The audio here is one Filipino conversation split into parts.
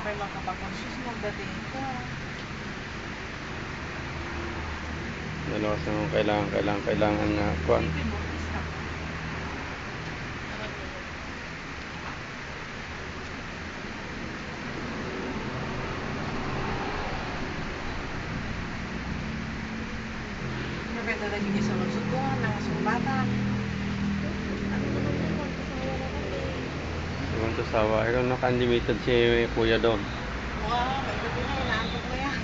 kayo makapag-consus magdating ka. Dalawa sa mga kailangan nga kuan. Isipin mo, isa. Maganda lagi niya sa lusot ko, nakasumbatan. Ibang to sawa. Ikaw naka-unlimited si kuya doon. Wow, may gabi na, inaantok na yan.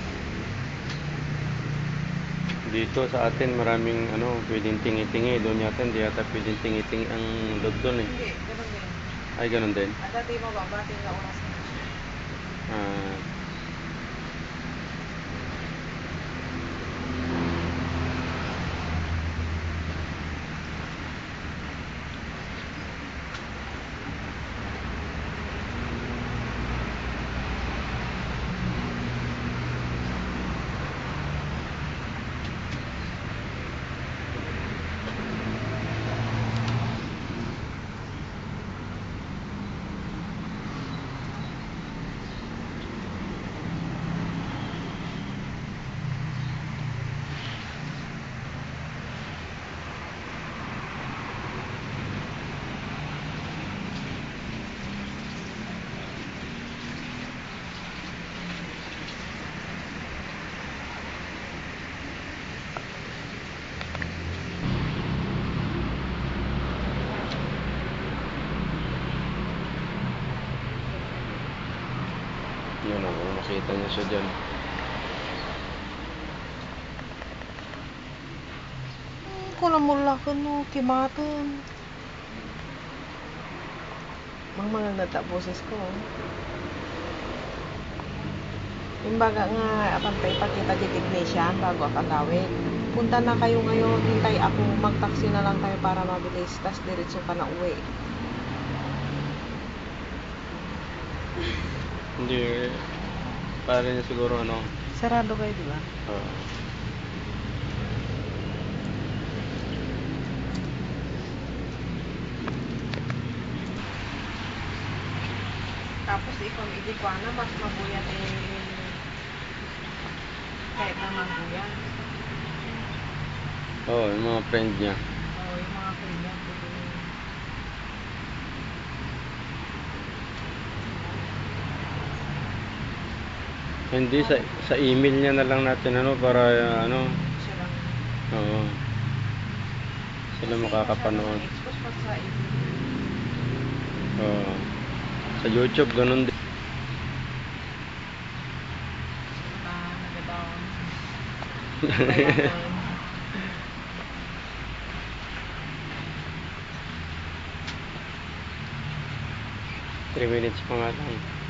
Dito sa atin maraming pwedeng tingi-tingi. Doon yata hindi yata pwedeng tingi-tingi ang load doon eh. Hindi, ganun din. Ay, ganun din. At dati mababating na oras na. Ah, yun ako. Makita niya siya dyan. Kulang mo lang no, kimatan. Mga nataposes ko. Imbaga nga, apantay pagkita di technician bago akagawin. Punta na kayo ngayon, hintay ako, mag-taxi na lang kayo para mabilis, tas diretso ka na uwi. Hindi, pare niya siguro Sarado kayo, di ba? Tapos ikaw hindi ko na mas mabuyan kahit na mabuyan. yung mga friend niya. Yung mga kuya ko. Hindi, sa email niya na lang natin para Siya lang. oo, sila makakapanood. Expose pa sa email. Sa YouTube ganun din. Nag-down. 3 minutes pa nga lang.